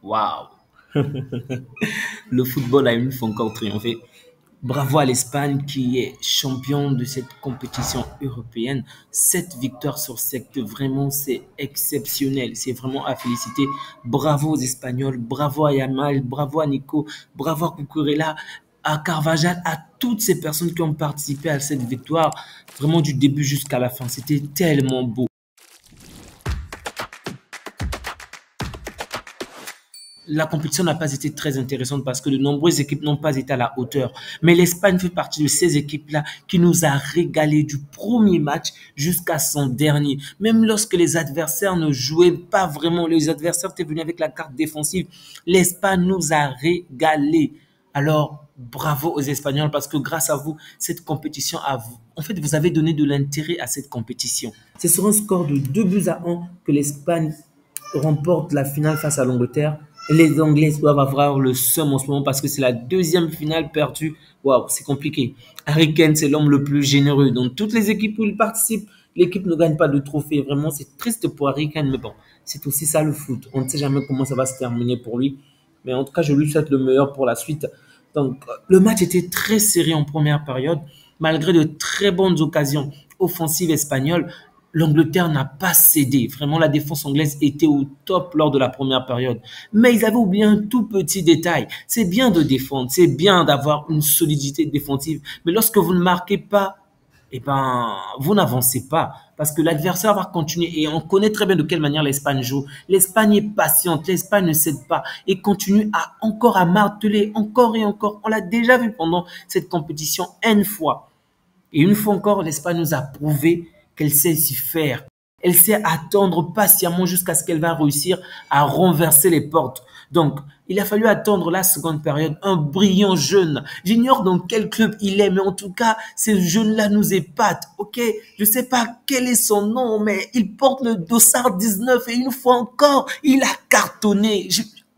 Waouh! Le football a une fois encore triomphé. Bravo à l'Espagne qui est champion de cette compétition européenne. 7 victoires sur 7, vraiment c'est exceptionnel. C'est vraiment à féliciter. Bravo aux Espagnols, bravo à Yamal, bravo à Nico, bravo à Cucurella, à Carvajal, à toutes ces personnes qui ont participé à cette victoire, vraiment du début jusqu'à la fin. C'était tellement beau. La compétition n'a pas été très intéressante parce que de nombreuses équipes n'ont pas été à la hauteur. Mais l'Espagne fait partie de ces équipes-là qui nous a régalé du premier match jusqu'à son dernier. Même lorsque les adversaires ne jouaient pas vraiment, les adversaires étaient venus avec la carte défensive, l'Espagne nous a régalé. Alors, bravo aux Espagnols parce que grâce à vous, cette compétition en fait, vous avez donné de l'intérêt à cette compétition. Ce sera un score de 2 buts à 1 que l'Espagne remporte la finale face à l'Angleterre. Les Anglais doivent avoir le seum en ce moment parce que c'est la deuxième finale perdue. Waouh, c'est compliqué. Harry Kane, c'est l'homme le plus généreux. Dans toutes les équipes où il participe, l'équipe ne gagne pas de trophée. Vraiment, c'est triste pour Harry Kane, mais bon, c'est aussi ça le foot. On ne sait jamais comment ça va se terminer pour lui. Mais en tout cas, je lui souhaite le meilleur pour la suite. Donc, le match était très serré en première période. Malgré de très bonnes occasions offensives espagnoles, l'Angleterre n'a pas cédé. Vraiment, la défense anglaise était au top lors de la première période. Mais ils avaient oublié un tout petit détail. C'est bien de défendre, c'est bien d'avoir une solidité défensive. Mais lorsque vous ne marquez pas, eh ben, vous n'avancez pas. Parce que l'adversaire va continuer. Et on connaît très bien de quelle manière l'Espagne joue. L'Espagne est patiente. L'Espagne ne cède pas. Et continue encore à marteler, encore et encore. On l'a déjà vu pendant cette compétition N fois. Et une fois encore, l'Espagne nous a prouvé qu'elle sait s'y faire. Elle sait attendre patiemment jusqu'à ce qu'elle va réussir à renverser les portes. Donc, il a fallu attendre la seconde période. Un brillant jeune. J'ignore dans quel club il est, mais en tout cas, ce jeune-là nous épate. Ok, je sais pas quel est son nom, mais il porte le dossard 19 et une fois encore, il a cartonné.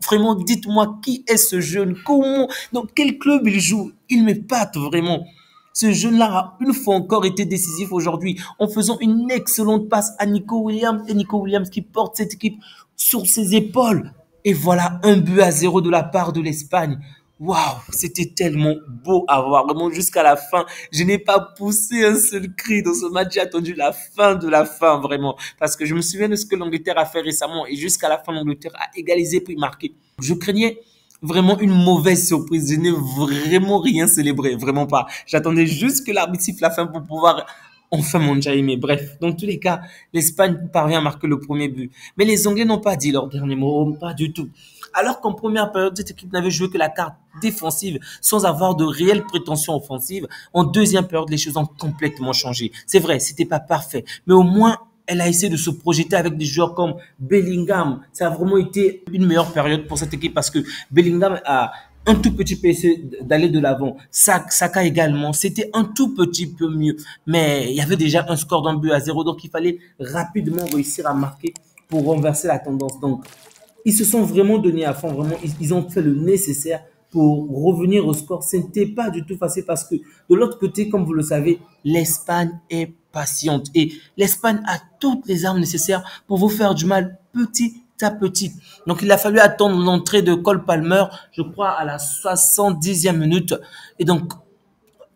Vraiment, dites-moi qui est ce jeune, comment, dans quel club il joue. Il m'épate vraiment. Ce jeune-là a une fois encore été décisif aujourd'hui en faisant une excellente passe à Nico Williams et Nico Williams qui porte cette équipe sur ses épaules. Et voilà 1 but à 0 de la part de l'Espagne. Waouh, c'était tellement beau à voir, vraiment jusqu'à la fin. Je n'ai pas poussé un seul cri dans ce match, j'ai attendu la fin de la fin, vraiment. Parce que je me souviens de ce que l'Angleterre a fait récemment et jusqu'à la fin, l'Angleterre a égalisé puis marqué. Je craignais vraiment une mauvaise surprise. Je n'ai vraiment rien célébré, vraiment pas. J'attendais juste que l'arbitre siffle la fin pour pouvoir enfin manger. Mais bref, dans tous les cas, l'Espagne parvient à marquer le premier but. Mais les Anglais n'ont pas dit leur dernier mot, pas du tout. Alors qu'en première période, cette équipe n'avait joué que la carte défensive sans avoir de réelles prétentions offensives. En deuxième période, les choses ont complètement changé. C'est vrai, c'était pas parfait, mais au moins elle a essayé de se projeter avec des joueurs comme Bellingham. Ça a vraiment été une meilleure période pour cette équipe parce que Bellingham a un tout petit peu essayé d'aller de l'avant. Saka également, c'était un tout petit peu mieux. Mais il y avait déjà un score d'1 but à 0, donc il fallait rapidement réussir à marquer pour renverser la tendance. Donc, ils se sont vraiment donnés à fond, vraiment, ils ont fait le nécessaire pour revenir au score. Ce n'était pas du tout facile parce que de l'autre côté, comme vous le savez, l'Espagne est patiente et l'Espagne a toutes les armes nécessaires pour vous faire du mal petit à petit. Donc, il a fallu attendre l'entrée de Cole Palmer, je crois, à la 70e minute. Et donc,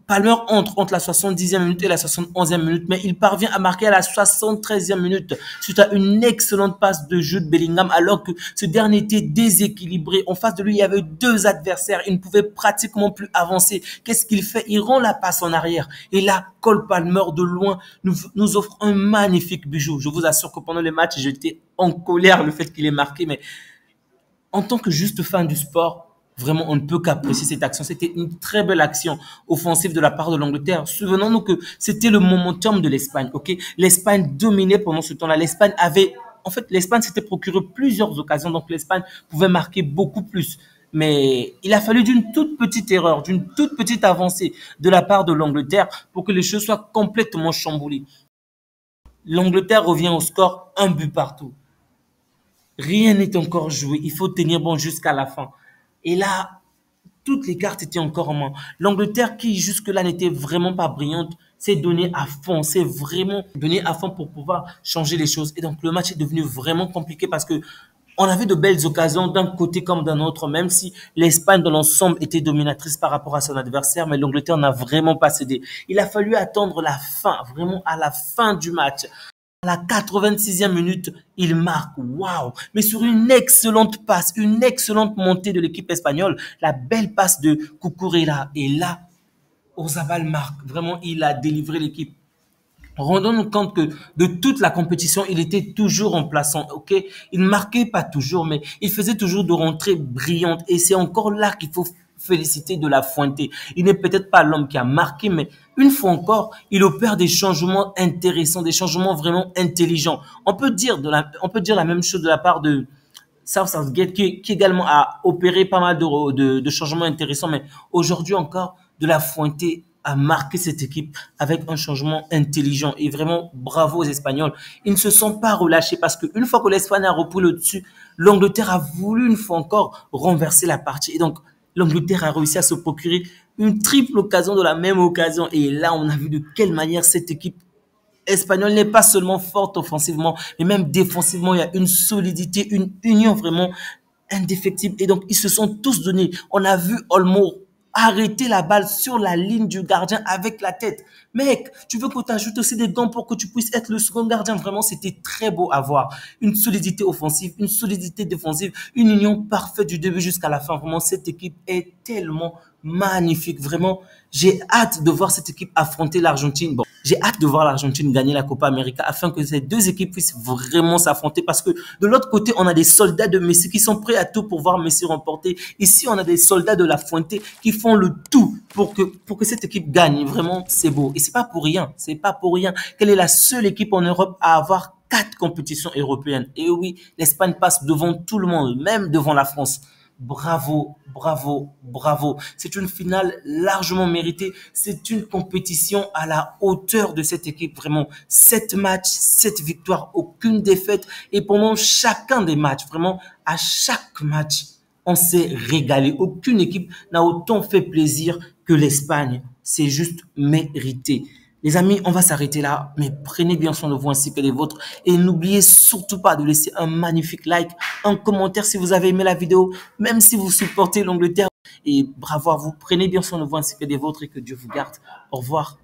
Palmer entre la 70e minute et la 71e minute, mais il parvient à marquer à la 73e minute suite à une excellente passe de Jude Bellingham alors que ce dernier était déséquilibré. En face de lui, il y avait 2 adversaires. Il ne pouvait pratiquement plus avancer. Qu'est-ce qu'il fait? Il rend la passe en arrière. Et là, Cole Palmer de loin nous offre un magnifique bijou. Je vous assure que pendant le match, j'étais en colère le fait qu'il ait marqué, mais en tant que juste fan du sport, vraiment, on ne peut qu'apprécier cette action. C'était une très belle action offensive de la part de l'Angleterre. Souvenons-nous que c'était le momentum de l'Espagne, ok? L'Espagne dominait pendant ce temps-là. L'Espagne s'était procuré plusieurs occasions, donc l'Espagne pouvait marquer beaucoup plus. Mais il a fallu d'une toute petite erreur, d'une toute petite avancée de la part de l'Angleterre pour que les choses soient complètement chamboulées. L'Angleterre revient au score 1 but partout. Rien n'est encore joué. Il faut tenir bon jusqu'à la fin. Et là, toutes les cartes étaient encore en main. L'Angleterre, qui jusque-là n'était vraiment pas brillante, s'est donné à fond, s'est vraiment donné à fond pour pouvoir changer les choses. Et donc, le match est devenu vraiment compliqué parce que On avait de belles occasions d'un côté comme d'un autre, même si l'Espagne dans l'ensemble était dominatrice par rapport à son adversaire, mais l'Angleterre n'a vraiment pas cédé. Il a fallu attendre la fin, vraiment à la fin du match. À la 86e minute, il marque. Waouh! Mais sur une excellente passe, une excellente montée de l'équipe espagnole, la belle passe de Cucurella. Et là, Orzabal marque. Vraiment, il a délivré l'équipe. Rendons-nous compte que de toute la compétition, il était toujours remplaçant, ok? Il ne marquait pas toujours, mais il faisait toujours de rentrées brillantes. Et c'est encore là qu'il faut féliciter De La Fuente. Il n'est peut-être pas l'homme qui a marqué, mais une fois encore, il opère des changements intéressants, des changements vraiment intelligents. On peut dire la même chose de la part de Southgate, qui également a opéré pas mal de changements intéressants, mais aujourd'hui encore, De La Fuente a marqué cette équipe avec un changement intelligent et vraiment bravo aux Espagnols. Ils ne se sont pas relâchés parce qu'une fois que l'Espagne a repris le dessus, l'Angleterre a voulu une fois encore renverser la partie. Et donc, l'Angleterre a réussi à se procurer une triple occasion de la même occasion. Et là, on a vu de quelle manière cette équipe espagnole n'est pas seulement forte offensivement, mais même défensivement, il y a une solidité, une union vraiment indéfectible. Et donc, ils se sont tous donnés. On a vu Olmo arrêter la balle sur la ligne du gardien avec la tête. Mec, tu veux qu'on t'ajoute aussi des gants pour que tu puisses être le second gardien. Vraiment, c'était très beau à voir. Une solidité offensive, une solidité défensive, une union parfaite du début jusqu'à la fin. Vraiment, cette équipe est tellement magnifique. Vraiment, j'ai hâte de voir cette équipe affronter l'Argentine. Bon, j'ai hâte de voir l'Argentine gagner la Copa América afin que ces deux équipes puissent vraiment s'affronter parce que de l'autre côté, on a des soldats de Messi qui sont prêts à tout pour voir Messi remporter. Ici, on a des soldats de La Fuente qui font le tout pour que cette équipe gagne. Vraiment, c'est beau. Et c'est pas pour rien. C'est pas pour rien qu'elle est la seule équipe en Europe à avoir 4 compétitions européennes. Et oui, l'Espagne passe devant tout le monde, même devant la France. Bravo, bravo, bravo. C'est une finale largement méritée. C'est une compétition à la hauteur de cette équipe. Vraiment, 7 matchs, 7 victoires, aucune défaite. Et pendant chacun des matchs, vraiment, à chaque match, on s'est régalé. Aucune équipe n'a autant fait plaisir que l'Espagne. C'est juste mérité. Les amis, on va s'arrêter là, mais prenez bien soin de vous ainsi que les vôtres. Et n'oubliez surtout pas de laisser un magnifique like, un commentaire si vous avez aimé la vidéo, même si vous supportez l'Angleterre. Et bravo à vous, prenez bien soin de vous ainsi que des vôtres et que Dieu vous garde. Au revoir.